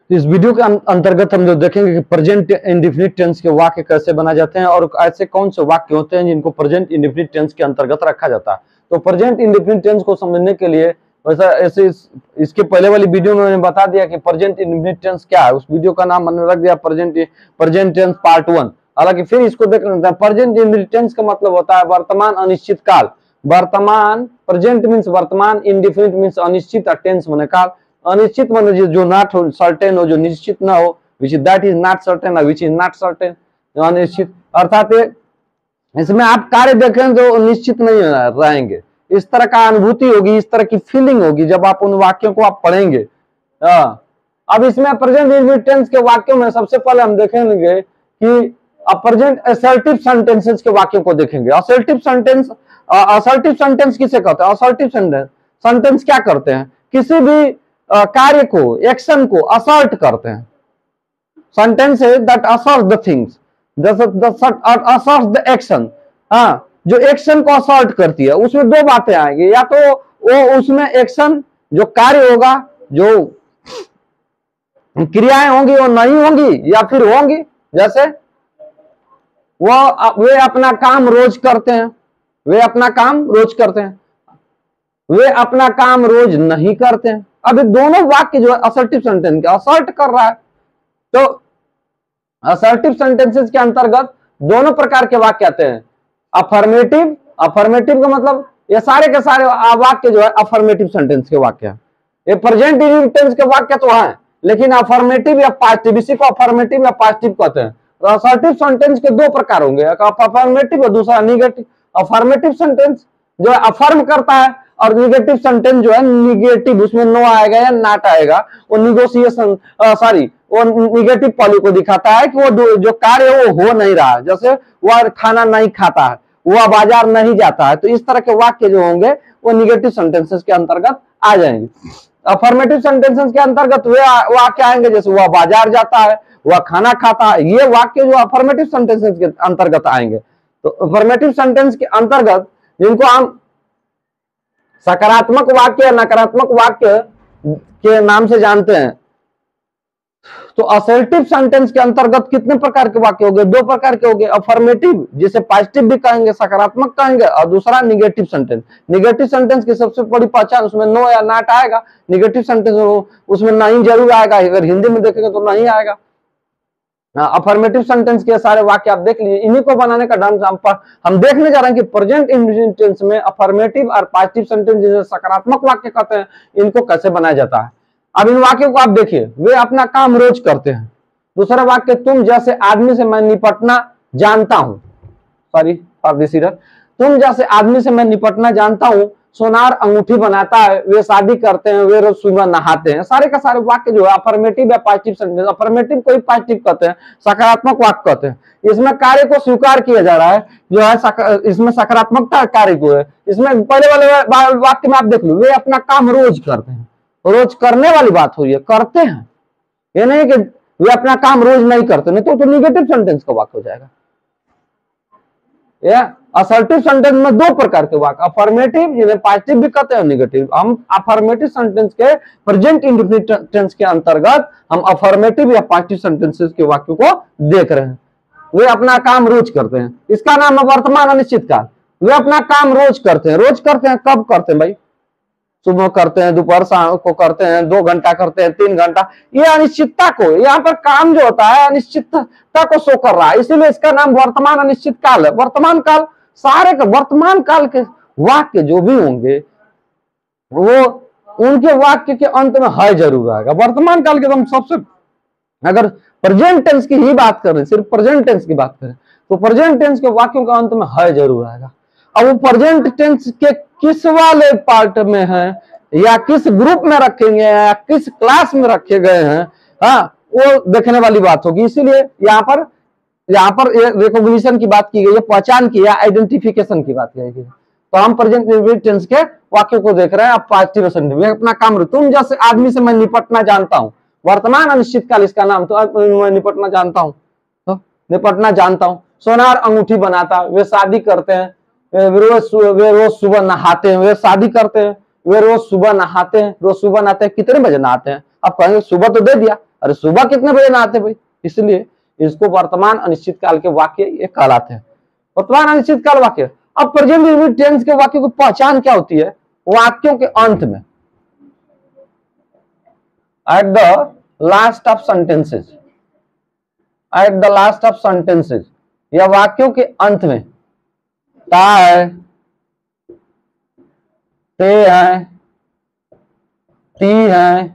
इस वीडियो के अंतर्गत हम जो देखेंगे कि प्रेजेंट इंडेफिनिट टेंस के वाक्य कैसे बनाए जाते हैं और ऐसे कौन से वाक्य होते हैं जिनको प्रेजेंट इंडेफिनिट टेंस के अंतर्गत रखा जाता है। तो प्रेजेंट इंडेफिनिट टेंस को समझने के लिए वैसा ऐसे इसके पहले वाली वीडियो में मैंने बता दिया कि प्रेजेंट इंडेफिनिट टेंस क्या है। उस वीडियो का नाम मैंने रख दिया प्रेजेंट टेंस पार्ट 1। हालांकि फिर इसको देख लेते हैं। प्रेजेंट इंडेफिनिट टेंस का मतलब होता है वर्तमान अनिश्चित काल। वर्तमान, प्रेजेंट मीन्स वर्तमान, इंडेफिनिट मीन्स अनिश्चित, टेंस माने काल। अनिश्चित माने जो नॉट हो सर्टेन हो, जो निश्चित ना हो, which is that is not certain, which is not certain, अनिश्चित। अर्थात इसमें आप कार्य देखें तो निश्चित नहीं रहेंगे। इस तरह का अनुभूति होगी, इस तरह की फीलिंग होगी जब आप उन वाक्यों को आप पढ़ेंगे। अब इसमें प्रेजेंट इंडेफिनिट टेंस के वाक्यों में सबसे पहले हम देखेंगे कि प्रेजेंट असर्टिव सेंटेंसेस के वाक्यों को देखेंगे। असर्टिव सेंटेंस किसे कहते हैं? असर्टिव सेंटेंस क्या करते हैं? किसी भी कार्य को, एक्शन को असर्ट करते हैं। Sentences that assert the things, assert the action. हाँ, जो एक्शन को असर्ट करती है उसमें दो बातें आएंगी, या तो वो उसमें एक्शन जो कार्य होगा, जो क्रियाएं होंगी वो नहीं होंगी या फिर होंगी। जैसे वे अपना काम रोज करते हैं, वे अपना काम रोज करते हैं, वे अपना काम रोज नहीं करते हैं। अब दोनों वाक्य जो है असर्टिव सेंटेंस के असर्ट कर रहा है। तो असर्टिव सेंटेंसेस के अंतर्गत दोनों प्रकार के वाक्य आते हैं। अफर्मेटिव, अफर्मेटिव का मतलब ये सारे के सारे वाक्य जो है अफर्मेटिव सेंटेंस के वाक्य है। ये प्रेजेंट इंडेफिनिट टेंस के वाक्य तो है, लेकिन अफर्मेटिव या पॉजिटिव, इसी को अफर्मेटिव या पॉजिटिव कहते हैं। तो असर्टिव सेंटेंस के दो प्रकार होंगे, एक अफर्मेटिव और दूसरा निगेटिव। अफर्मेटिव सेंटेंस जो है अफर्म करता है और निगेटिव सेंटेंस जो है निगेटिव, उसमें नो आएगा या नॉट आएगा। वो निगोशिएशन वो निगेटिव पॉली को दिखाता है कि वो जो कार्य है वो हो नहीं रहा है। जैसे वह खाना नहीं खाता है, वह बाजार नहीं जाता है। तो इस तरह के वाक्य जो होंगे वो निगेटिव सेंटेंसेस के अंतर्गत आ जाएंगे। अफर्मेटिव सेंटेंसेस के अंतर्गत वे वाक्य आएंगे जैसे वह बाजार जाता है, वह खाना खाता है। ये वाक्य जो अफर्मेटिव सेंटेंसेस के अंतर्गत आएंगे। तो अफर्मेटिव सेंटेंस के अंतर्गत जिनको हम सकारात्मक वाक्य, नकारात्मक वाक्य के नाम से जानते हैं। तो असर्टिव सेंटेंस के अंतर्गत कितने प्रकार के वाक्य हो गए? दो प्रकार के हो गए। अफर्मेटिव जिसे पॉजिटिव भी कहेंगे, सकारात्मक कहेंगे, और दूसरा निगेटिव सेंटेंस। निगेटिव सेंटेंस की सबसे बड़ी पहचान उसमें नो या नॉट आएगा। निगेटिव सेंटेंस उसमें नहीं जरूर आएगा, अगर हिंदी में देखेंगे तो नहीं आएगा। अफर्मेटिव सेंटेंस के सारे वाक्य आप देख लीजिए। इन्हीं को बनाने का ढंग हम देखने जा रहे हैं कि प्रेजेंट इंडेफिनिट टेंस में अफर्मेटिव और पॉजिटिव सेंटेंस जिसे सकारात्मक वाक्य कहते हैं, इनको कैसे बनाया जाता है। अब इन वाक्यों को आप देखिए, वे अपना काम रोज करते हैं। दूसरा वाक्य, तुम जैसे आदमी से मैं निपटना जानता हूं। Sorry for this error. तुम जैसे आदमी से मैं निपटना जानता हूं। सोनार अंगूठी बनाता है, वे शादी करते हैं, वे रोज सुबह नहाते हैं। सारे का सारे वाक्य जो है अफर्मेटिव या पॉजिटिव सेंटेंस। अफर्मेटिव को ही पॉजिटिव कहते हैं, सकारात्मक वाक्य कहते हैं। इसमें कार्य को स्वीकार किया जा रहा है, जो है इसमें सकारात्मकता कार्य को है। इसमें पहले वाले वाक्य में आप देख लो, वे अपना काम रोज करते हैं। रोज करने वाली बात हो रही है, करते हैं। ये नहीं कि वे अपना काम रोज नहीं करते, नहीं तो निगेटिव सेंटेंस का वाक्य हो जाएगा। असर्टिव सेंटेंस में दो प्रकार के वाक्य, अफर्मेटिव जिन्हें पॉजिटिव भी कहते हैं, निगेटिव। हम अफर्मेटिव सेंटेंस के प्रेजेंट इंडेफिनिट टेंस के अंतर्गत हम अफर्मेटिव या पॉजिटिव सेंटेंसेस के वाक्यों को देख रहे हैं। वे अपना काम रोज करते हैं, इसका नाम है वर्तमान अनिश्चित काल। वे अपना काम रोज करते हैं। रोज करते हैं, कब करते हैं भाई? सुबह करते हैं, दोपहर शाम को करते हैं, 2 घंटा करते हैं, 3 घंटा। ये अनिश्चितता को, यहाँ पर काम जो होता है अनिश्चितता को शो कर रहा है, इसीलिए इसका नाम वर्तमान अनिश्चित काल है। वर्तमान काल, सारे का वर्तमान काल के वाक्य जो भी होंगे वो उनके वाक्य के अंत में है जरूर आएगा। वर्तमान काल के हम सबसे, अगर प्रेजेंट टेंस की ही बात करें, सिर्फ प्रेजेंट टेंस की बात करें, तो प्रेजेंट टेंस के वाक्यों के अंत में है जरूर आएगा। अब वो प्रेजेंट टेंस के किस वाले पार्ट में है, या किस ग्रुप में रखेंगे, या किस क्लास में रखे गए हैं, हाँ, वो देखने वाली बात होगी। इसीलिए यहाँ पर रिकॉग्निशन की बात की गई है, पहचान की, या आइडेंटिफिकेशन की बात की गई है। तो हम प्रेजेंट इंडेफिनिट टेंस के वाक्यों को देख रहे हैं। अब पॉजिटिव सेंटेंस, मैं अपना काम, तुम जैसे आदमी से मैं निपटना जानता हूं। वर्तमान अनिश्चित काल इसका नाम, तो मैं निपटना जानता हूं, तो निपटना जानता हूं। सोनार अंगूठी बनाता, वे शादी करते हैं, वे रोज सुबह नहाते हैं, वे शादी करते हैं, वे रोज सुबह नहाते हैं। रोज सुबह नहाते हैं, कितने बजे नहाते हैं? आप कहेंगे सुबह तो दे दिया, अरे सुबह कितने बजे नहाते भाई? इसलिए इसको वर्तमान अनिश्चित काल के वाक्य ये कहलाते हैं, वर्तमान अनिश्चित काल वाक्य। अब प्रेजेंट इंडेफिनिट टेंस के वाक्यों की पहचान क्या होती है? वाक्यों के अंत में, at the last of sentences, at the last of sentences, या वाक्यों के अंत में ता है, ते है, ती है,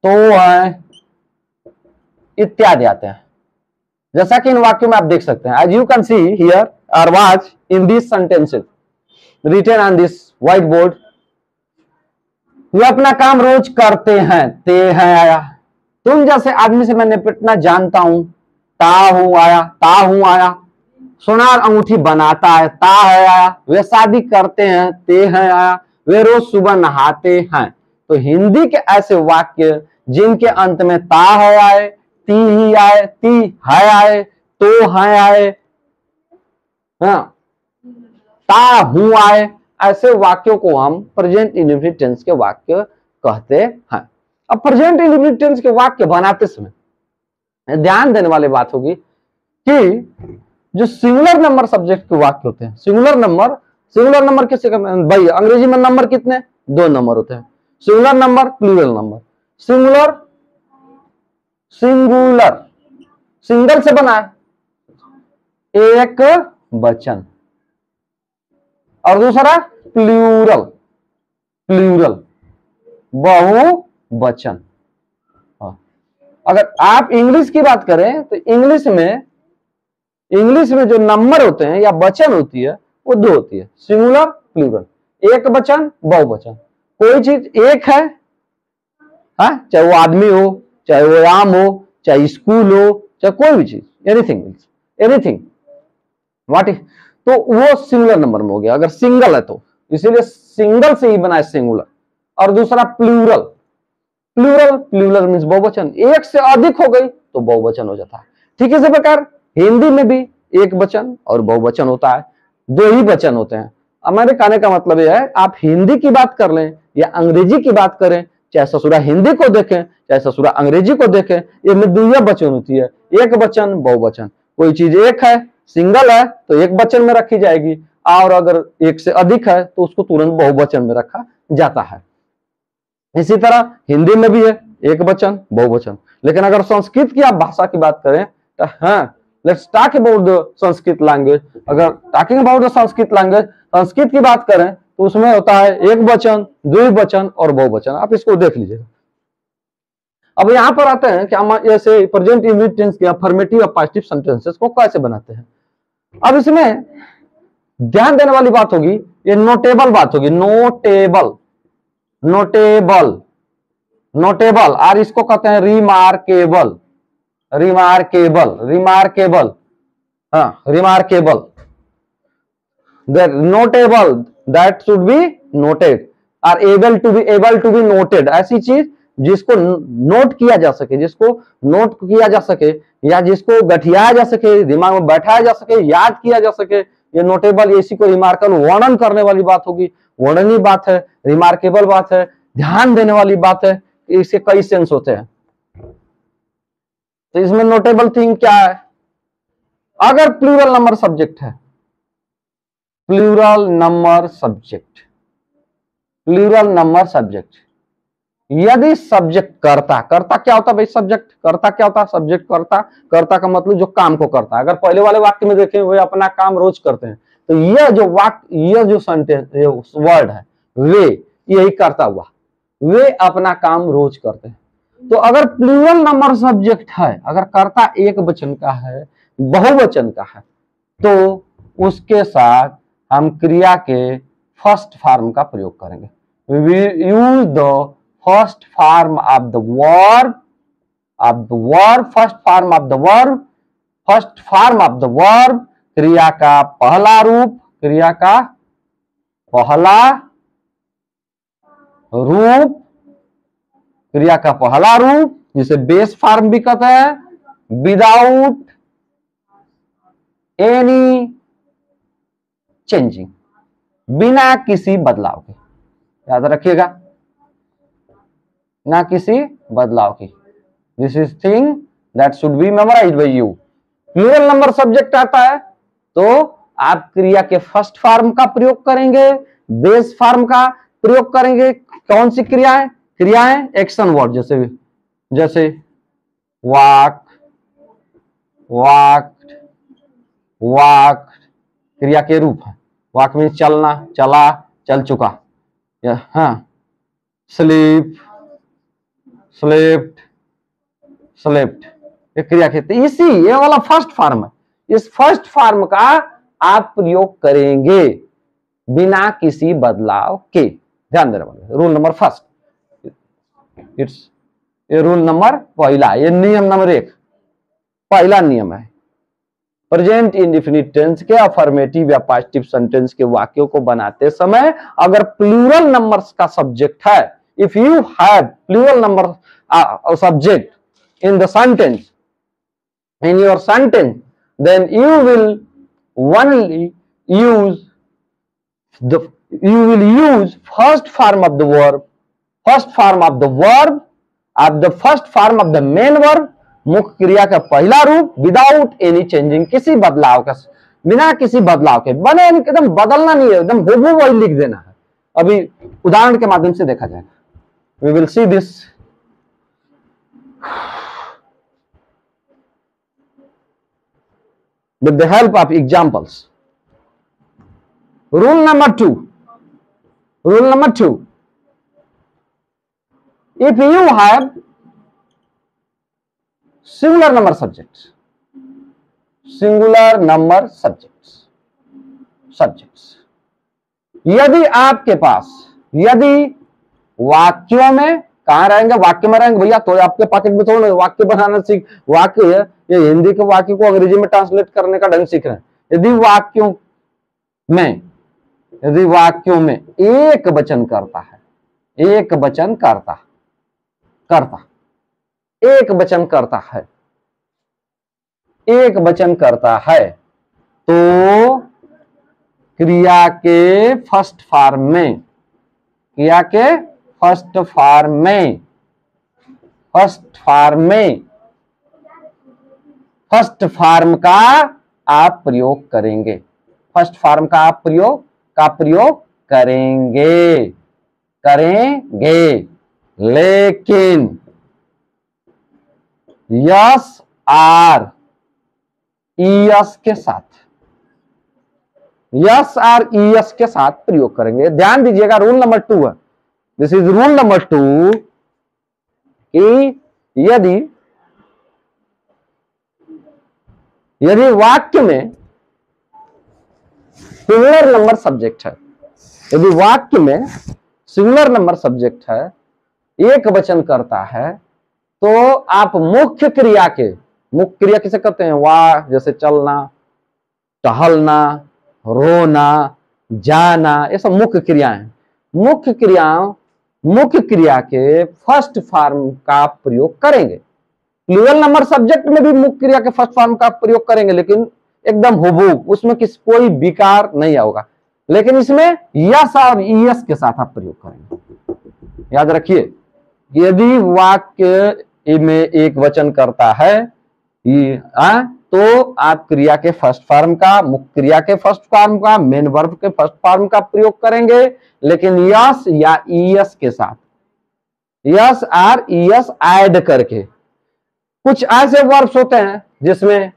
तो है, इत्यादि आते हैं। जैसा कि इन वाक्यों में आप देख सकते हैं, as you can see here और watch in this sentences written on this white board, वे अपना काम रोज करते हैं, ते हैं आया। तुम जैसे आदमी से मैं निपटना जानता हूं, ता हूं आया, ता हूं आया। सोनार अंगूठी बनाता है, ता है आया। वे शादी करते हैं, ते हैं आया। वे रोज सुबह नहाते हैं। तो हिंदी के ऐसे वाक्य जिनके अंत में ता है आए, ती ही आए, ती है आए, तो है आए, हाँ, ता हूं आए, ऐसे वाक्यों को हम प्रेजेंट इंडेफिनिट टेंस के वाक्य कहते हैं। अब प्रेजेंट इंडेफिनिट टेंस के वाक्य बनाते समय ध्यान देने वाली बात होगी कि जो सिंगुलर नंबर सब्जेक्ट के वाक्य होते हैं, सिंगुलर नंबर किससे कहते हैं भाई? अंग्रेजी में नंबर कितने? 2 नंबर होते हैं। Singular number, plural number. Singular, single से बना है, एक वचन, और दूसरा प्लूरल, बहुवचन। अगर आप इंग्लिश की बात करें तो इंग्लिश में जो नंबर होते हैं या वचन होती है वो 2 होती है, सिंगुलर, प्लूरल। एक वचन, बहुवचन। कोई चीज एक है, हाँ, चाहे वो आदमी हो, चाहे वो आम हो, चाहे स्कूल हो, चाहे कोई भी चीज, एनीथिंग व्हाट इज, तो वो सिंगुलर नंबर में हो गया अगर सिंगल है तो। इसीलिए सिंगल से ही बना है सिंगुलर। और दूसरा प्लूरल मीन्स बहुवचन, एक से अधिक हो गई तो बहुवचन हो जाता है। ठीक इसी प्रकार हिंदी में भी एक वचन और बहुवचन होता है, 2 ही वचन होते हैं। हमारे कहने का मतलब यह है, आप हिंदी की बात कर लें या अंग्रेजी की बात करें, चाहे ससुरा हिंदी को देखें चाहे ससुरा अंग्रेजी को देखें, इनमें 2 वचन होती है, एक वचन, बहुवचन। कोई चीज एक है, सिंगल है तो एक वचन में रखी जाएगी, और अगर एक से अधिक है तो उसको तुरंत बहुवचन में रखा जाता है। इसी तरह हिंदी में भी है एक वचन, बहुवचन। लेकिन अगर संस्कृत की आप भाषा की बात करें तो हाँ, let's talk about the Sanskrit language. अगर talking about the Sanskrit language, Sanskrit की बात करें तो उसमें होता है एक वचन, द्विवचन और बहुवचन। आप इसको देख लीजिएगा। अब यहां पर आते हैं कि हम ऐसे प्रेजेंट इंडेफिनिट टेंस के अफर्मेटिव और पॉजिटिव सेंटेंसेस को कैसे बनाते हैं। अब इसमें ध्यान देने वाली बात होगी, ये नोटेबल बात होगी, नोटेबल, और इसको कहते हैं remarkable, notable that should be noted, और एबल टू बी नोटेड, ऐसी चीज जिसको नोट किया जा सके, या जिसको गठियाया जा सके, दिमाग में बैठाया जा सके, याद किया जा सके, ये नोटेबल, इसी को रिमार्केबल वर्णन करने वाली बात होगी। वर्णनीय बात है, रिमार्केबल बात है, ध्यान देने वाली बात है। इसके कई सेंस होते हैं। तो इसमें नोटेबल थिंग क्या है? अगर प्लूरल नंबर सब्जेक्ट है, प्लूरल नंबर सब्जेक्ट, यदि सब्जेक्ट कर्ता क्या होता है भाई? सब्जेक्ट कर्ता क्या होता है? सब्जेक्ट कर्ता का मतलब जो काम को करता है। अगर पहले वाले वाक्य में देखें, वे अपना काम रोज करते हैं, तो यह जो वाक्य, यह जो सेंटेंस वर्ड है, वे, यही करता हुआ, वे अपना काम रोज करते हैं। तो अगर प्लूरल नंबर सब्जेक्ट है, अगर कर्ता एक वचन का है, बहुवचन का है, तो उसके साथ हम क्रिया के फर्स्ट फॉर्म का प्रयोग करेंगे। We will use the first form of the verb, first form of the verb, क्रिया का पहला रूप, जिसे बेस फॉर्म भी कहते हैं, विदाउट एनी चेंजिंग, बिना किसी बदलाव के, याद रखिएगा, ना किसी बदलाव की। This is thing that should be memorised by you. Plural number subject आता है तो आप क्रिया के फर्स्ट फॉर्म का प्रयोग करेंगे, बेस फॉर्म का प्रयोग करेंगे। कौन सी क्रियाएं? क्रियाएं एक्शन वर्ड, जैसे जैसे वाक, वाक, वाक क्रिया के रूप है। वाक में चलना, चला, चल चुका। हाँ, स्लीप, स्लेप्ट, स्लेप्ट, ये क्रिया कहते हैं। इसी ये वाला फर्स्ट फॉर्म है, इस फर्स्ट फॉर्म का आप प्रयोग करेंगे बिना किसी बदलाव के। ध्यान देना पड़ेगा। रूल नंबर फर्स्ट, इट्स ये रूल नंबर पहला, ये नियम नंबर 1, पहला नियम है। प्रेजेंट इंडेफिनिट टेंस के अफर्मेटिव या पॉजिटिव सेंटेंस के वाक्यों को बनाते समय अगर प्लूरल नंबर्स का सब्जेक्ट है, if you have plural number subject in the sentence, in your sentence, then you will only use first form of the verb, first form of the verb of the first form of the main verb, मुख्य क्रिया का पहला रूप, without any changing, किसी बदलाव का, बिना किसी बदलाव के। बने एकदम बदलना नहीं है, एकदम हूबहू वही लिख देना है। अभी उदाहरण के माध्यम से देखा जाएगा। We will see this with the help of examples. Rule number 2. Rule number 2. If you have singular number subjects, singular number subjects, यदि आपके पास, यदि वाक्यों में कहां रहेंगे, वाक्य में रहेंगे भैया, तो आपके पॉकेट में थोड़ा वाक्य बनाना सीख, वाक्य ये हिंदी के वाक्य को अंग्रेजी में ट्रांसलेट करने का ढंग सीख रहे हैं। यदि वाक्यों में एक वचन करता है, एक वचन करता एक वचन करता है, एक वचन करता है, तो क्रिया के फर्स्ट फॉर्म में, क्रिया के फर्स्ट फॉर्म में, फर्स्ट फॉर्म का आप प्रयोग करेंगे, फर्स्ट फॉर्म का आप प्रयोग करेंगे। लेकिन यस आर ईएस के साथ, यस आर ईएस के साथ प्रयोग करेंगे। ध्यान दीजिएगा, रूल नंबर 2 है, दिस इज रूल नंबर 2, कि यदि वाक्य में सिंगुलर नंबर सब्जेक्ट है, यदि वाक्य में सिंगुलर नंबर सब्जेक्ट है, एक वचन करता है, तो आप मुख्य क्रिया किसे कहते हैं? वाह, जैसे चलना, टहलना, रोना, जाना, ये सब मुख्य क्रियाएं हैं। मुख्य क्रिया के फर्स्ट फॉर्म का प्रयोग करेंगे। प्लूरल नंबर सब्जेक्ट में भी मुख्य क्रिया के फर्स्ट फॉर्म का प्रयोग करेंगे, लेकिन एकदम हुबहू, उसमें कोई विकार नहीं होगा। लेकिन इसमें यस और ईएस के साथ आप प्रयोग करेंगे। याद रखिए, यदि वाक्य में एक वचन करता है तो आप क्रिया के फर्स्ट फॉर्म का, मुख्य क्रिया के फर्स्ट फॉर्म का, मेन वर्ब के फर्स्ट फॉर्म का प्रयोग करेंगे, लेकिन यस या ईएस के साथ, यस आर ईएस ऐड करके। कुछ ऐसे वर्ब्स होते हैं जिसमें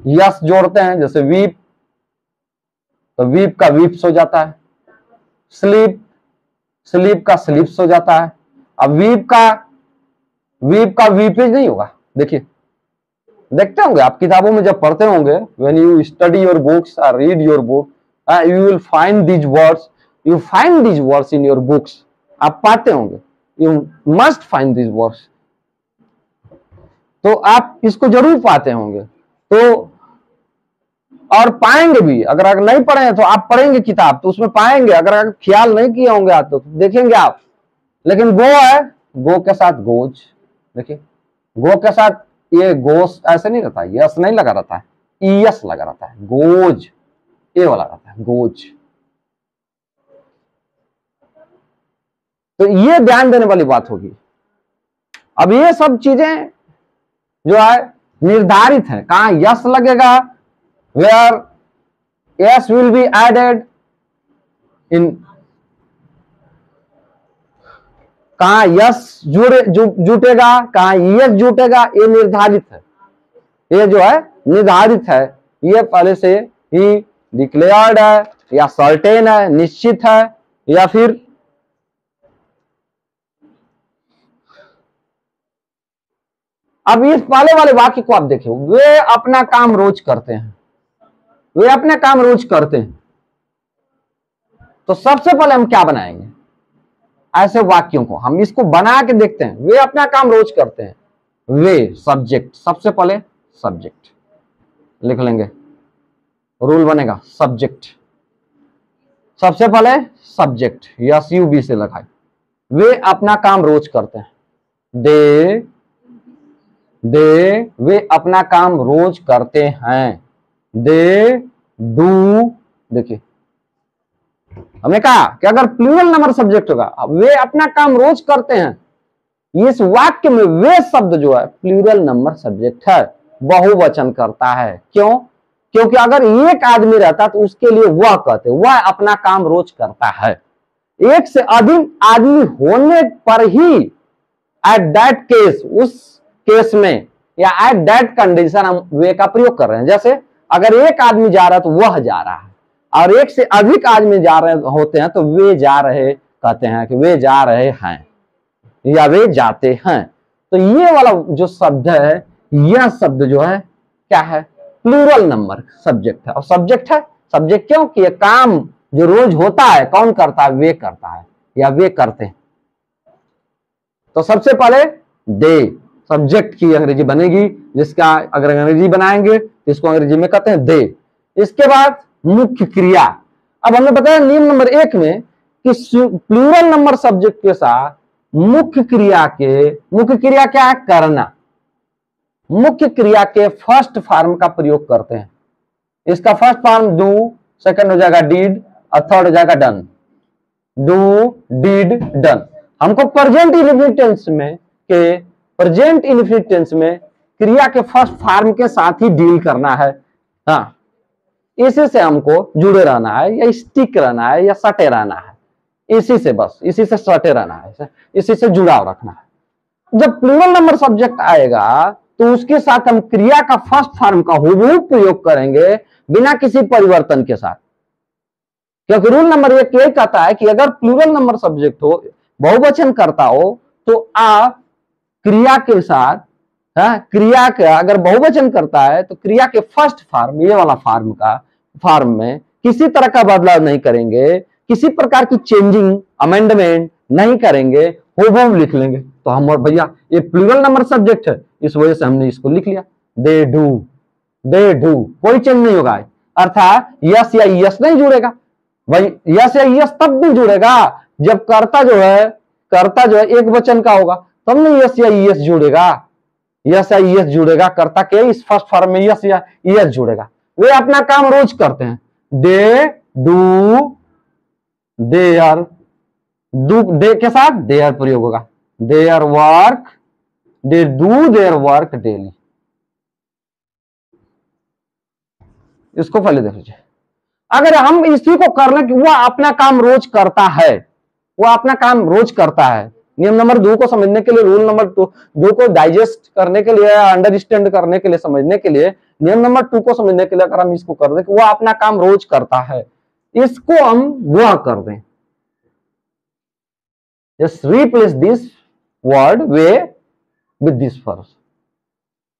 यस जोड़ते हैं, जैसे वीप, तो वीप का वीप्स हो जाता है। स्लीप का स्लीप्स हो जाता है। अब वीप का वीपेज नहीं होगा। देखिए, देखते होंगे आप किताबों में जब पढ़ते होंगे, when you study your books और read your book, you will find these words, you find these words in your books. आप पाते होंगे, you must find these words, तो आप इसको जरूर पाते होंगे। तो और पाएंगे भी, अगर नहीं पढ़े तो आप पढ़ेंगे किताब तो उसमें पाएंगे, अगर ख्याल नहीं किए होंगे आप तो देखेंगे आप। लेकिन गो है, गो के साथ गोज, देखिए गो के साथ ये गोस ऐसे नहीं रहता, यस नहीं लगा रहता है, ईएस लगा रहता है, गोज, ये वाला रहता है, गोज। तो ये ध्यान देने वाली बात होगी। अब ये सब चीजें जो है निर्धारित है, कहां यस लगेगा, where S will be added in, कहां यस जुटेगा, कहां यस जुटेगा, ये निर्धारित है, ये जो है निर्धारित है, ये पहले से ही डिक्लेयर्ड है या सर्टेन है, निश्चित है, या फिर अब इस पहले वाले वाक्य को आप देखिए, वे अपना काम रोज करते हैं, वे अपना काम रोज करते हैं। तो सबसे पहले हम क्या बनाएंगे, ऐसे वाक्यों को हम इसको बना के देखते हैं। वे अपना काम रोज करते हैं, वे सब्जेक्ट, सबसे पहले सब्जेक्ट लिख लेंगे, रूल बनेगा सब्जेक्ट, सबसे पहले सब्जेक्ट SUB से लगाए, वे अपना काम रोज करते हैं, वे अपना काम रोज करते हैं, दे डू। देखिए हमने कहा कि अगर प्लूरल नंबर सब्जेक्ट होगा, वे अपना काम रोज करते हैं, इस वाक्य में वे शब्द जो है प्लूरल नंबर सब्जेक्ट है, बहुवचन करता है। क्यों? क्योंकि अगर एक आदमी रहता तो उसके लिए वह कहते, वह अपना काम रोज करता है। एक से अधिक आदमी होने पर ही एट दैट केस, उस केस में या एट दैट कंडीशन हम वे का प्रयोग कर रहे हैं। जैसे अगर एक आदमी जा रहा है तो वह जा रहा है, और एक से अधिक आदमी जा रहे होते हैं तो वे जा रहे कहते हैं कि वे जा रहे हैं या वे जाते हैं। तो ये वाला जो शब्द है, यह शब्द जो है क्या है, प्लूरल नंबर सब्जेक्ट है। और सब्जेक्ट है, सब्जेक्ट क्यों कि ये काम जो रोज होता है कौन करता है, वे करता है या वे करते हैं। तो सबसे पहले दे सब्जेक्ट की अंग्रेजी बनेगी, जिसका अगर अंग्रेजी बनाएंगे तो इसको अंग्रेजी में कहते हैं दे। इसके बाद मुख्य क्रिया। अब हमने बताया नियम नंबर 1 में कि प्लूरल नंबर सब्जेक्ट के साथ मुख्य क्रिया क्या है, करना, मुख्य क्रिया के फर्स्ट फॉर्म का प्रयोग करते हैं। इसका फर्स्ट फॉर्म डू, सेकंड हो जाएगा डिड और थर्ड हो जाएगा डन। Do, did, done. हमको प्रेजेंट इनफिनिट टेंस में क्रिया के फर्स्ट फॉर्म के साथ ही डील करना है। हाँ, इसी से हमको जुड़े रहना है या स्टिक रहना है या सटे रहना है, इसी से बस, इसी से सटे रहना है, इसी से जुड़ाव रखना है। जब प्लूरल नंबर सब्जेक्ट आएगा तो उसके साथ हम क्रिया का फर्स्ट फॉर्म का हूबहू प्रयोग करेंगे बिना किसी परिवर्तन के साथ। क्योंकि रूल नंबर 1 यही कहता है कि अगर प्लूरल नंबर सब्जेक्ट हो, बहुवचन करता हो, तो आप क्रिया के साथ, क्रिया का अगर बहुवचन करता है तो क्रिया के फर्स्ट फॉर्म, ये वाला फॉर्म में किसी तरह का बदलाव नहीं करेंगे, किसी प्रकार की चेंजिंग अमेंडमेंट नहीं करेंगे, हूबहू लिख लेंगे। तो हम और भैया ये प्लूरल नंबर सब्जेक्ट है, इस वजह से हमने इसको लिख लिया, दे डू, कोई चेंज नहीं होगा। अर्थात यस या यस नहीं जुड़ेगा भाई, यस या यस तब भी जुड़ेगा जब कर्ता जो है एक वचन का होगा, तब नहीं यस या यस जुड़ेगा, यस या यस जुड़ेगा, कर्ता के इस फर्स्ट फॉर्म में यस या यस जुड़ेगा। वे अपना काम रोज करते हैं, दे डू, देयर, दे के साथ देयर प्रयोग होगा, their work, they do their work daily. इसको पहले देख लीजिए। अगर हम इसी को कर लें कि वह अपना काम रोज करता है, वह अपना काम रोज करता है, नियम नंबर 2 को समझने के लिए, रूल नंबर 2 को डाइजेस्ट करने के लिए, अंडरस्टैंड करने के लिए, समझने के लिए, नियम नंबर 2 को समझने के लिए अगर हम इसको कर दें कि वह अपना काम रोज करता है, इसको हम वह कर दें, just replace this word way with this first,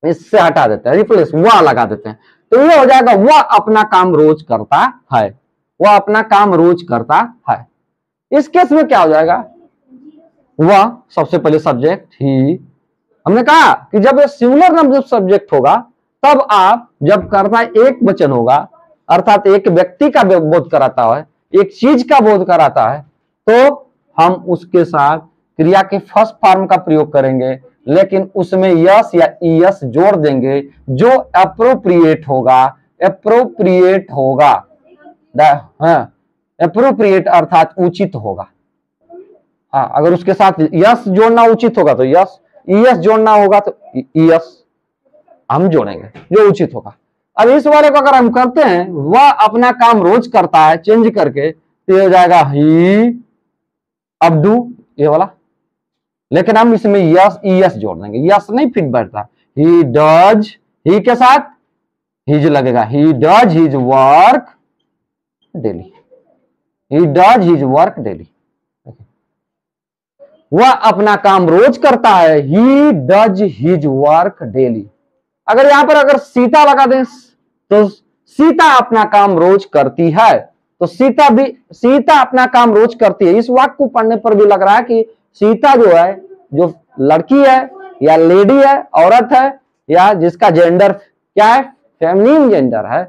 इससे हटा देते हैं, रिप्लेस वह लगा देते हैं, तो ये हो जाएगा वह अपना काम रोज करता है, वह अपना काम रोज करता है। इस केस में क्या हो जाएगा, वह सबसे पहले सब्जेक्ट ही। हमने कहा कि जब ये सिंगुलर नंबर सब्जेक्ट होगा तब आप जब कर्ता एक वचन होगा, अर्थात एक व्यक्ति का बोध कराता है, एक चीज का बोध कराता है, तो हम उसके साथ क्रिया के फर्स्ट फॉर्म का प्रयोग करेंगे, लेकिन उसमें यस या ईएस जोड़ देंगे जो एप्रोप्रिएट होगा, एप्रोप्रिएट अर्थात उचित होगा, हाँ, अगर उसके साथ यस जोड़ना उचित होगा तो यस, ईएस जोड़ना होगा तो ईएस हम जोड़ेंगे जो उचित होगा। अब इस वाले को अगर हम करते हैं, वह अपना काम रोज करता है, चेंज करके तो हो जाएगा ही अब डू, ये वाला। लेकिन हम इसमें यस ईएस जोड़ देंगे, यस नहीं फिट बैठता। ही डज, ही के साथ हिज लगेगा, he does his work daily, he does his work daily. वह अपना काम रोज करता है, he does his work daily. अगर यहां पर अगर सीता लगा दें तो सीता अपना काम रोज करती है, तो सीता अपना काम रोज करती है। इस वाक्य को पढ़ने पर भी लग रहा है कि सीता जो है, जो लड़की है या लेडी है, औरत है, या जिसका जेंडर क्या है, फेमिनिन जेंडर है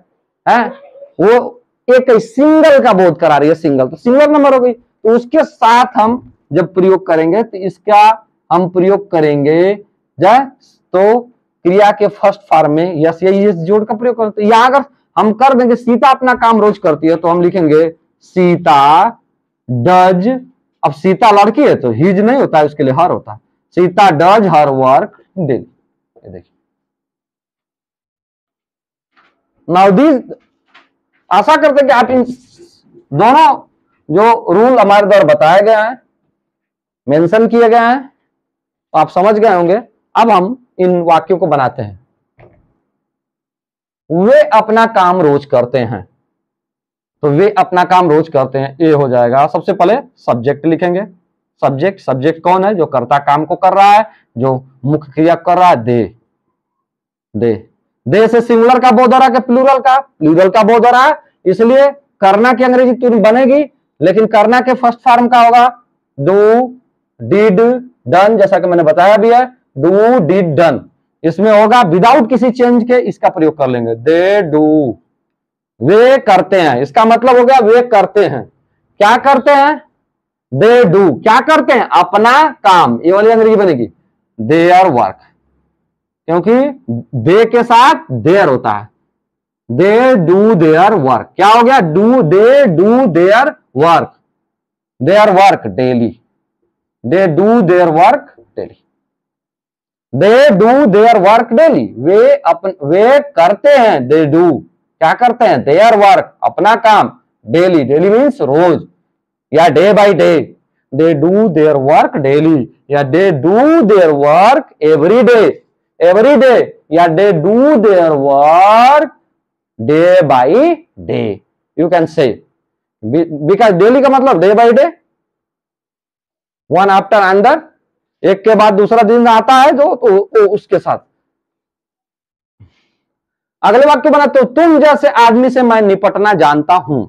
वो एक सिंगल का बोध करा रही है, सिंगल तो सिंगल नंबर हो गई। तो उसके साथ हम जब प्रयोग करेंगे तो इसका हम प्रयोग करेंगे तो क्रिया के फर्स्ट फॉर्म में यस या यस जोड़ का प्रयोग करते हैं। यहां अगर हम कर देंगे सीता अपना काम रोज करती है, तो हम लिखेंगे सीता डज, अब सीता लड़की है तो हिज नहीं होता है, उसके लिए हर होता है। Sita does her work daily. देखिए नाउ दिस, आशा करते हैं कि आप इन दोनों जो रूल हमारे द्वारा बताए गए हैं, मेंशन किए गए हैं, आप समझ गए होंगे। अब हम इन वाक्यों को बनाते हैं। वे अपना काम रोज करते हैं, तो वे अपना काम रोज करते हैं, ये हो जाएगा। सबसे पहले सब्जेक्ट लिखेंगे। सब्जेक्ट कौन है, जो कर्ता काम को कर रहा है, जो मुख्य क्रिया कर रहा है, दे से सिंगुलर का बोध हो रहा है कि प्लूरल का बोध हो रहा है, इसलिए करना की अंग्रेजी तुरंत बनेगी, लेकिन करना के फर्स्ट फॉर्म का होगा डू, डिड, डन, जैसा कि मैंने बताया भी है, डू डिड डन। इसमें होगा विदाउट किसी चेंज के, इसका प्रयोग कर लेंगे, दे डू, वे करते हैं। इसका मतलब हो गया वे करते हैं, क्या करते हैं, दे डू, क्या करते हैं, अपना काम, ये वाली अंग्रेजी बनेगी देयर वर्क, क्योंकि दे के साथ देयर होता है। दे डू देयर वर्क, क्या हो गया, they do their work daily, they do their work daily, they do their work daily. वे करते हैं, दे डू, क्या करते हैं, देयर वर्क, अपना काम, डेली मीन्स रोज या day by day, they do their work daily, या they do their work every day, या they do their work day by day, you can say, because daily का मतलब day by day, one after another, एक के बाद दूसरा दिन आता है जो, तो उसके साथ। अगले वाक्य बनाते हो, तुम जैसे आदमी से मैं निपटना जानता हूं,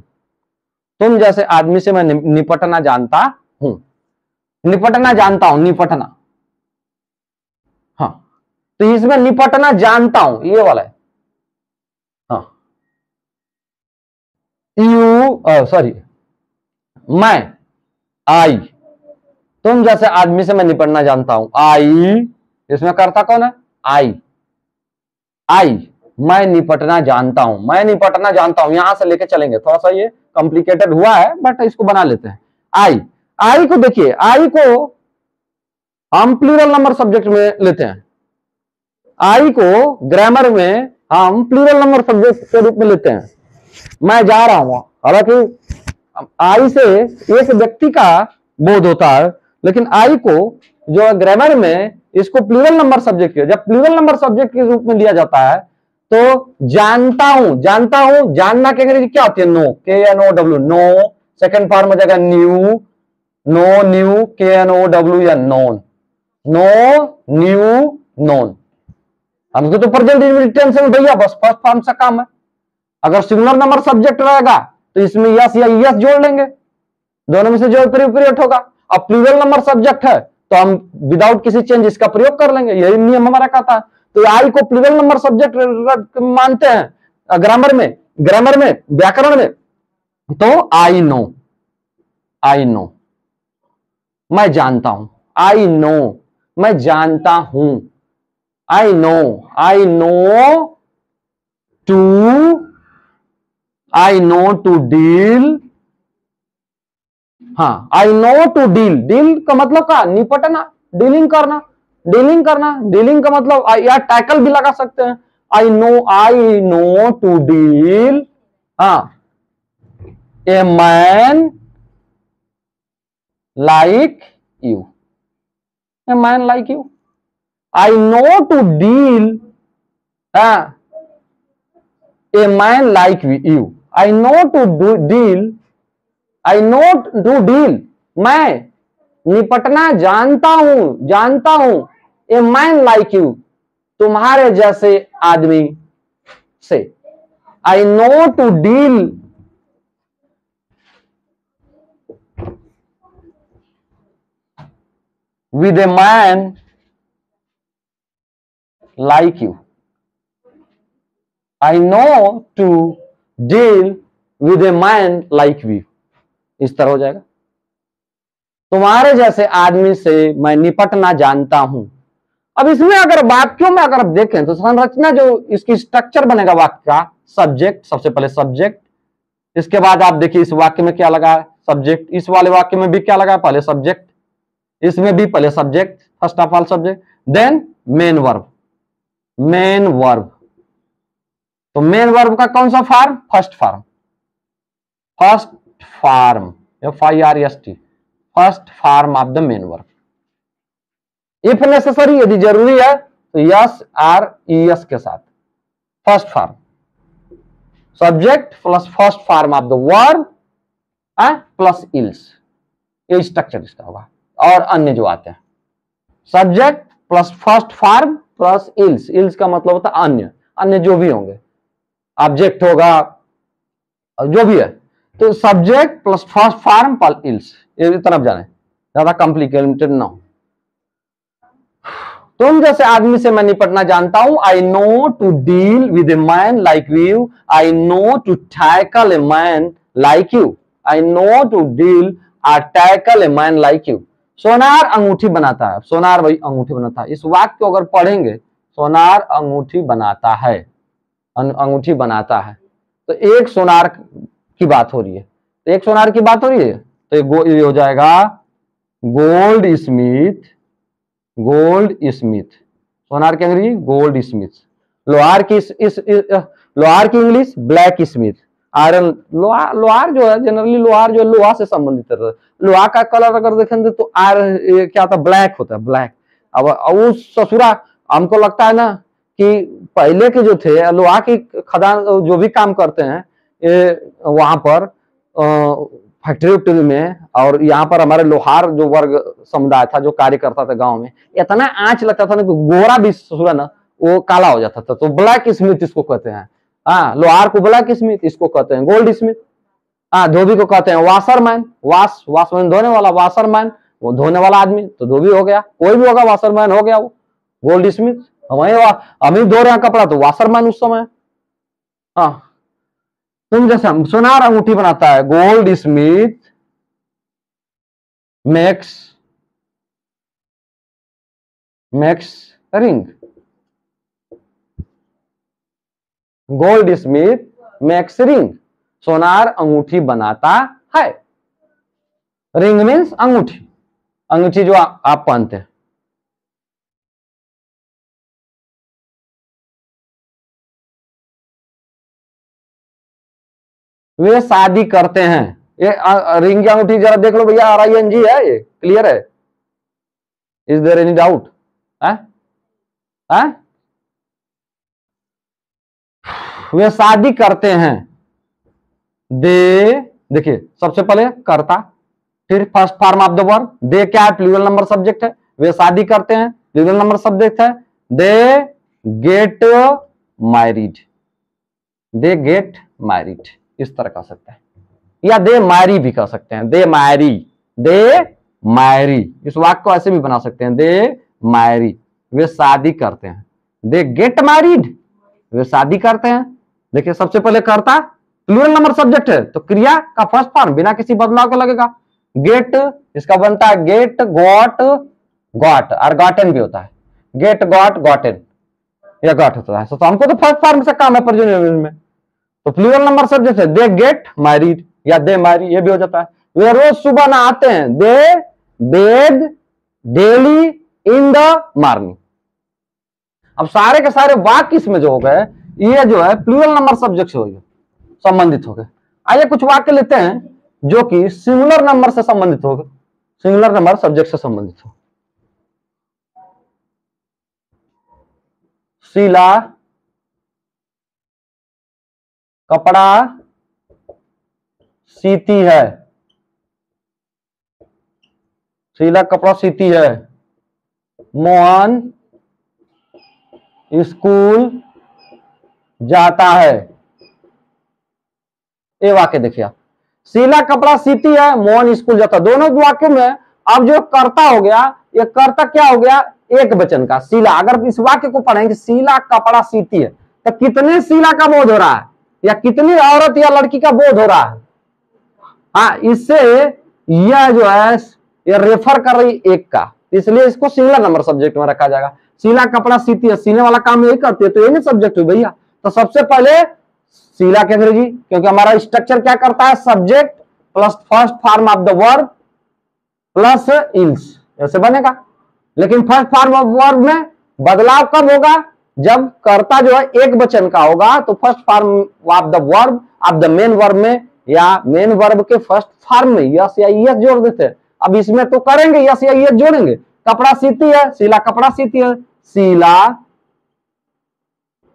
तुम जैसे आदमी से मैं निपटना जानता हूं, निपटना, हाँ, तो इसमें निपटना जानता हूं ये वाला है, हाँ, मैं, आई, तुम जैसे आदमी से मैं निपटना जानता हूं, आई, इसमें कर्ता कौन है, आई, मैं निपटना जानता हूं, यहां से लेके चलेंगे, थोड़ा सा ये कॉम्प्लिकेटेड हुआ है बट इसको बना लेते हैं। आई को देखिए, आई को हम प्लूरल नंबर सब्जेक्ट में लेते हैं, आई को ग्रामर में हम प्लूरल नंबर सब्जेक्ट के रूप में लेते हैं। मैं जा रहा हूं, हालांकि आई से एक व्यक्ति का बोध होता है, लेकिन आई को जो ग्रामर में इसको प्लूरल नंबर सब्जेक्ट, जब प्लूरल नंबर सब्जेक्ट के रूप में लिया जाता है तो जानता हूं, जानना की अंग्रेजी क्या होती है, know, KNOW, know, second form हो जाएगा न्यू, KNOW या नोन, नोन। हमको तो प्रेजेंट इंडेफिनिट टेंस में भैया बस फर्स्ट फॉर्म से काम है। अगर सिंगुलर नंबर सब्जेक्ट रहेगा तो इसमें यस या यस जोड़ लेंगे, दोनों में से जो प्रयोग होगा। अब प्लूरल नंबर सब्जेक्ट है तो हम विदाउट किसी चेंज इसका प्रयोग कर लेंगे, यही नियम हमारा कहता है। तो आई को प्लूरल नंबर सब्जेक्ट मानते हैं ग्रामर में, व्याकरण में, तो आई नो, मैं जानता हूं, आई नो, मैं जानता हूं, आई नो टू डील हाँ, I know to deal, deal का मतलब क्या, निपटना, डीलिंग करना, डीलिंग करना, डीलिंग का मतलब या टैकल भी लगा सकते हैं। आई नो टू डील, हाँ, a man like you, a man like you, I know to deal, a man like you, I know to deal, I know to deal, मैं निपटना जानता हूं, ए मैन लाइक यू, तुम्हारे जैसे आदमी से, I know to deal with a man like you, I know to deal with a man like you, इस तरह हो जाएगा, तुम्हारे जैसे आदमी से मैं निपटना जानता हूं। अब इसमें अगर वाक्यों में अगर आप देखें तो संरचना जो इसकी स्ट्रक्चर बनेगा वाक्य का, सब्जेक्ट, सबसे पहले सब्जेक्ट, इसके बाद आप देखिए इस वाक्य में क्या लगा है, सब्जेक्ट, इस वाले वाक्य में भी क्या लगा है, पहले सब्जेक्ट, इसमें भी पहले subject, first of all subject, then main verb, main verb, तो मेन वर्ब का कौन सा form, first form, first form, FIRST, first form of the main verb, if necessary, यदि जरूरी है तो यस आर ES के साथ, first form, subject plus first form of the verb plus es, ये स्ट्रक्चर इसका होगा। और अन्य जो आते हैं, subject plus first form plus es, ills का मतलब होता है अन्य, अन्य जो भी होंगे, ऑब्जेक्ट होगा, जो भी है, तो subject plus first form plus es, ये तरफ जाने, ज्यादा कॉम्प्लिकेटेड ना हो। तुम जैसे आदमी से मैं निपटना जानता हूं, I know to deal with a man like you, I know to tackle a man like you, I know to deal और tackle a man like you. सोनार अंगूठी बनाता है, सोनार भाई अंगूठी बनाता है, इस वाक्य को अगर पढ़ेंगे, सोनार अंगूठी बनाता है, अंगूठी बनाता है, तो एक सोनार की बात हो रही है, तो एक सोनार की बात हो रही है, तो ये हो जाएगा गोल्ड स्मिथ, गोल्ड स्मिथ, सोनार की अंग्रेजी गोल्ड स्मिथ, लोहार की लोहार की इंग्लिश ब्लैक स्मिथ, आयरन, लोहार जो है जनरली, लोहार जो लोहा से संबंधित है, लोहा का कलर अगर देखेंगे तो आयरन क्या होता है, ब्लैक होता है, ब्लैक। अब उस ससुरा, हमको लगता है ना कि पहले के जो थे लोहा की खदान जो भी काम करते हैं वहां पर फैक्ट्री उक्ट्री में, और यहाँ पर हमारे लोहार जो वर्ग समुदाय था जो कार्य करता था गांव में, इतना आंच लगता था ना कि गोरा भी ससुरा ना वो काला हो जाता था, तो ब्लैक स्मिथ इसको कहते हैं। हाँ, लोहार को ब्लैक स्मिथ, इसको कहते हैं गोल्ड स्मिथ। हाँ, धोबी को कहते हैं वाशरमैन, वाशमैन धोने वाला, वाशरमैन वो धोने वाला आदमी, तो धोबी हो गया, कोई भी होगा वाशरमैन हो गया वो गोल्ड स्मिथ। हम ही धो रहे हैं कपड़ा तो वाशरमैन उस समय। हाँ, तुम जैसा सोनार अंगूठी बनाता है, goldsmith makes ring, goldsmith makes ring, सोनार अंगूठी बनाता है, रिंग मीन्स अंगूठी, अंगूठी जो आप पहनते हैं। वे शादी करते हैं, ये रिंग की अंगूठी जरा देख लो भैया, RING है, ये क्लियर है, इज देयर एनी डाउट? वे शादी करते हैं, दे, देखिए सबसे पहले करता, फिर first form of the verb, they क्या है, प्लूरल नंबर सब्जेक्ट है, वे शादी करते हैं, प्लूरल नंबर सब्जेक्ट है, they get married, they get married, इस तरह कह सकते हैं, या दे मैरी भी कह सकते हैं, दे मैरी, दे मैरी, इस वाक्य को ऐसे भी बना सकते हैं, दे मैरी, वे शादी करते हैं, दे गेट मैरिड, वे शादी करते हैं। देखिए सबसे पहले करता, प्लूरल नंबर सब्जेक्ट है तो क्रिया का फर्स्ट फॉर्म बिना किसी बदलाव के लगेगा, गेट, इसका बनता है गेट गॉट, गॉट और गॉटन भी होता है, गेट गॉट गॉटन, या गॉट होता है, तो हमको तो फर्स्ट फॉर्म से काम है प्रेजेंट में, तो प्लूरल नंबर सब्जेक्ट है, दे गेट मैरिड, या दे मारी, ये भी हो जाता है। वे रोज सुबह नहाते हैं, दे बेद डेली इन द मॉर्निंग। अब सारे के सारे वाक्य इसमें जो हो गए, ये जो है प्लूरल नंबर सब्जेक्ट से हो गए, संबंधित हो गए। आइए कुछ वाक्य लेते हैं जो कि सिंगुलर नंबर से संबंधित हो गए, सिंगुलर नंबर सब्जेक्ट से संबंधित हो। शीला कपड़ा सीती है, शीला कपड़ा सीती है। मोहन स्कूल जाता है। ये वाक्य देखिए आप, शीला कपड़ा सीती है, मोहन स्कूल जाता है। दोनों वाक्यों में अब जो कर्ता हो गया, ये कर्ता क्या हो गया, एक वचन का शीला। अगर इस वाक्य को पढ़ेंगे शीला कपड़ा सीती है, तो कितने शीला का बोध हो रहा है, या कितनी औरत या लड़की का बोध हो रहा है। हाँ, इससे यह जो है ये रेफर कर रही एक का, इसलिए इसको सिंगुलर नंबर सब्जेक्ट में रखा जाएगा। शीला कपड़ा सीती है, सीने वाला काम यही करती है, तो यही सब्जेक्ट हुई भैया। तो सबसे पहले शीला के अंग्रेजी, क्योंकि हमारा स्ट्रक्चर क्या करता है, subject plus first form of the verb plus ills, ऐसे बनेगा। लेकिन फर्स्ट फॉर्म ऑफ वर्ब में बदलाव कब होगा, जब कर्ता जो है एक वचन का होगा, तो first form of the verb of the main verb में, या मेन वर्ब के फर्स्ट फॉर्म में यस या ईएस जोड़ देते हैं। अब इसमें तो करेंगे यस या ईएस जोड़ेंगे। कपड़ा सीती है, शीला कपड़ा सीती है, शीला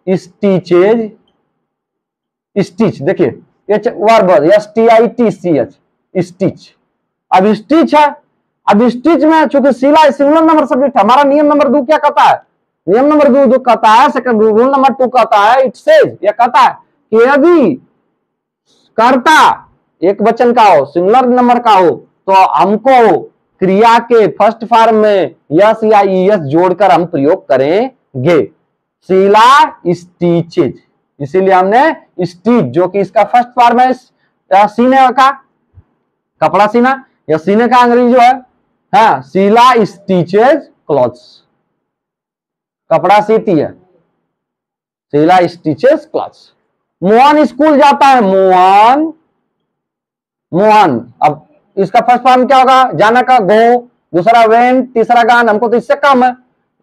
स्टिचेज, स्टिच देखिए ये वर्ब STITCH स्टिच। अब स्टिच है, अब स्टिच में चूंकि शीला सिंगुलर नंबर सब्जेक्ट, हमारा नियम नंबर 2 क्या कहता है, नियम नंबर 2 कहता है, सेकंड रूल नंबर 2 कहता है, इट सेज, यह कहता है कि यदि कर्ता एक वचन का हो, सिंगुलर नंबर का हो, तो हमको क्रिया के फर्स्ट फॉर्म में यस या ईएस जोड़कर हम प्रयोग करेंगे। शीला स्टिचेज, इसीलिए हमने स्टिच, जो कि इसका फर्स्ट फॉर्म है सीने का, कपड़ा सीना, या सीने का अंग्रेजी जो है, हाँ, शीला स्टिचेज क्लॉथ्स, कपड़ा सीती है, Sheela stitches clothes. Mohan school जाता है, मोहन, मोहन, अब इसका फर्स्ट फॉर्म क्या होगा, जाना का गो, दूसरा वेन, तीसरा गान, हमको तो इससे कम है।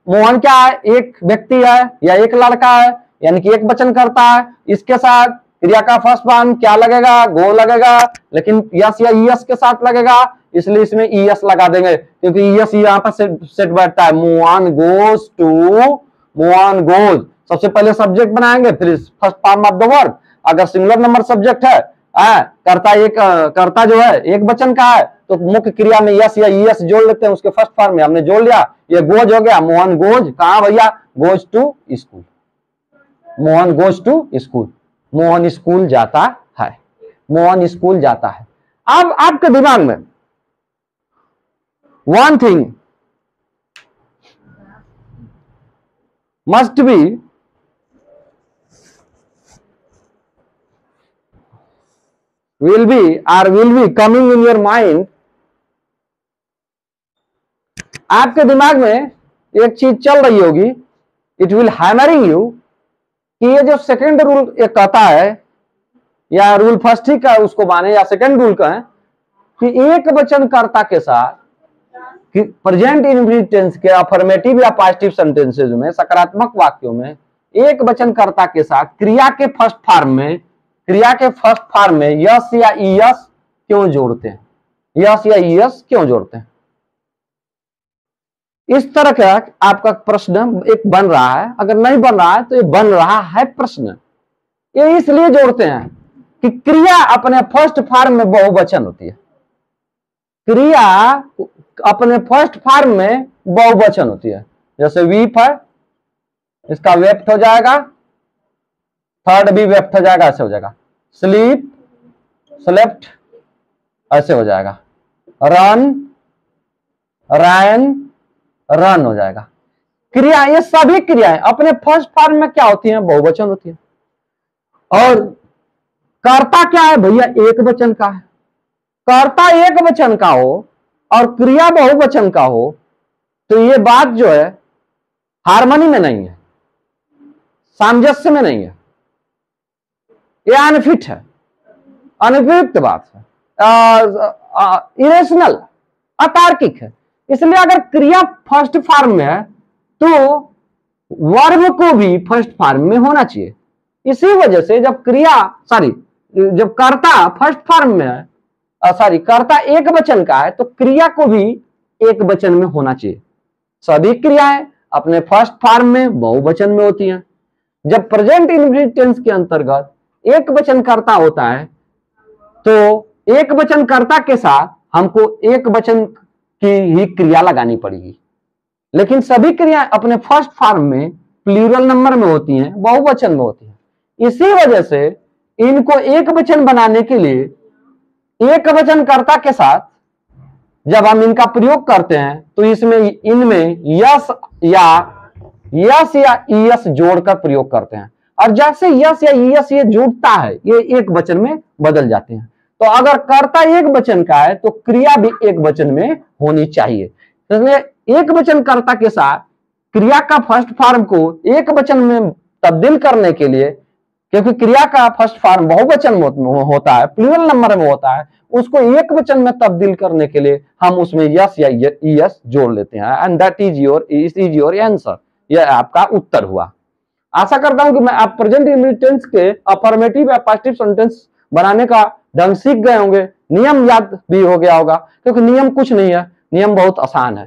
मोहन क्या है, एक व्यक्ति है या एक लड़का है, यानी कि एक वचन करता है। इसके साथ क्रिया का फर्स्ट फॉर्म क्या लगेगा, गो लगेगा, लेकिन यस या ईएस के साथ लगेगा, इसलिए इसमें ईएस लगा देंगे, क्योंकि ईएस यहाँ पर सेट बैठता है। Mohan goes to, Mohan goes, सबसे पहले सब्जेक्ट बनाएंगे, फिर first form of the verb. अगर सिंगुलर नंबर सब्जेक्ट है, कर्ता जो है एक वचन का है, तो मुख्य क्रिया में यस या ईएस जोड़ लेते हैं, उसके फर्स्ट फॉर्म में हमने जोड़ लिया, ये गोज हो गया। मोहन गोज कहां भैया, goes to school, Mohan goes to school, Mohan school जाता है, मोहन स्कूल जाता है। अब आपके दिमाग में one thing must be, will be coming in your mind, आपके दिमाग में एक चीज चल रही होगी, इट विल हैमरिंग यू, कि ये जो सेकेंड रूल ये कहता है, या रूल फर्स्ट ही का उसको माने या सेकेंड रूल का है, कि एक वचन कर्ता के साथ प्रेजेंट इंडेफिनिट टेंस के अफर्मेटिव या पॉजिटिव सेंटेंसेस में, सकारात्मक वाक्यों में एक वचन कर्ता के साथ क्रिया के फर्स्ट फॉर्म में, क्रिया के फर्स्ट फॉर्म में यस या ईएस क्यों जोड़ते हैं, यस या ईएस क्यों जोड़ते हैं। इस तरह का आपका प्रश्न एक बन रहा है, अगर नहीं बन रहा है तो ये बन रहा है प्रश्न। ये इसलिए जोड़ते हैं कि क्रिया अपने फर्स्ट फॉर्म में बहुवचन होती है, क्रिया अपने फर्स्ट फॉर्म में बहुवचन होती है। जैसे वीप है, इसका वेप्ट हो जाएगा, थर्ड भी वेप्ट हो जाएगा, ऐसे हो जाएगा। स्लीप, स्लेप्ट, ऐसे हो जाएगा। रन, रैन, रन हो जाएगा। क्रिया, ये सभी क्रियाएं अपने फर्स्ट फॉर्म में क्या होती हैं, बहुवचन होती है। और कर्ता क्या है भैया, एक वचन का है। कर्ता एक वचन का हो और क्रिया बहुवचन का हो, तो ये बात जो है हार्मनी में नहीं है, सामंजस्य में नहीं है, ये अनफिट है। अनुपयुक्त बात है, इरेशनल, अतार्किक है। इसलिए अगर क्रिया फर्स्ट फॉर्म में है तो वर्ब को भी फर्स्ट फॉर्म में होना चाहिए। इसी वजह से जब जब कर्ता फर्स्ट फॉर्म में है, कर्ता एक वचन का है, तो क्रिया को भी एक वचन में होना चाहिए। सभी क्रियाएं अपने फर्स्ट फॉर्म में बहुवचन में होती हैं। जब प्रेजेंट इंडेफिनिट टेंस के अंतर्गत एक वचन कर्ता होता है तो एक वचन कर्ता के साथ हमको एक वचन की ही क्रिया लगानी पड़ेगी। लेकिन सभी क्रियाएं अपने फर्स्ट फॉर्म में प्लूरल नंबर में होती हैं, बहुवचन में होती हैं। इसी वजह से इनको एक वचन बनाने के लिए एक वचन कर्ता के साथ जब हम इनका प्रयोग करते हैं तो इनमें यस या ईएस जोड़कर प्रयोग करते हैं, और जैसे यस या ईएस ये जुड़ता है ये एक वचन में बदल जाते हैं। तो अगर कर्ता एक वचन का है तो क्रिया भी एक वचन में होनी चाहिए। इसलिए एक वचन कर्ता के साथ क्रिया का फर्स्ट फॉर्म को एक वचन में तब्दील करने के लिए, क्योंकि क्रिया का फर्स्ट फॉर्म बहुवचन में होता है, प्लूरल नंबर में होता है, उसको एक वचन में तब्दील करने के लिए हम उसमें यस या ईएस जोड़ लेते हैं। And that is your answer. यह आपका उत्तर हुआ। आशा करता हूं कि मैं आप प्रेजेंट इंडेफिनिट टेंस के अफर्मेटिव या पॉजिटिव सेंटेंस बनाने का ढंग सीख गए होंगे, नियम याद भी हो गया होगा, क्योंकि नियम कुछ नहीं है, नियम बहुत आसान है।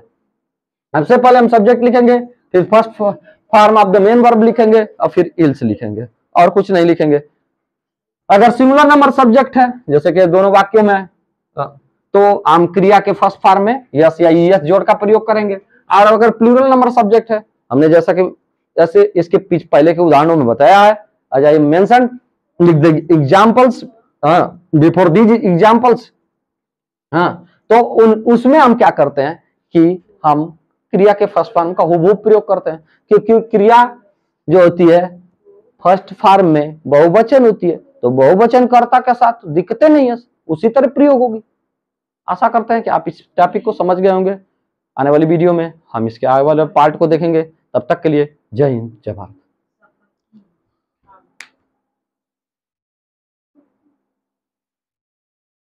सबसे पहले हम सब्जेक्ट लिखेंगे, फिर first form of the main verb लिखेंगे और फिर इल्स लिखेंगे, और कुछ नहीं लिखेंगे। अगर सिंगुलर नंबर सब्जेक्ट है जैसे कि दोनों वाक्यों में तो हम क्रिया के फर्स्ट फॉर्म में यस या ईएस जोड़ का प्रयोग करेंगे। और अगर प्लूरल नंबर सब्जेक्ट है, हमने जैसे इसके पहले के उदाहरणों में बताया है, I mention examples before these examples. तो उसमें हम क्या करते हैं कि हम क्रिया के फर्स्ट फॉर्म का हुबहू प्रयोग करते हैं, क्योंकि क्रिया जो होती है फर्स्ट फॉर्म में बहुवचन होती है, तो बहुवचन कर्ता के साथ दिक्कतें नहीं है, उसी तरह प्रयोग होगी। आशा करते हैं कि आप इस टॉपिक को समझ गए होंगे। आने वाली वीडियो में हम इसके आगे वाले पार्ट को देखेंगे। तब तक के लिए जय हिंद, जय भारत।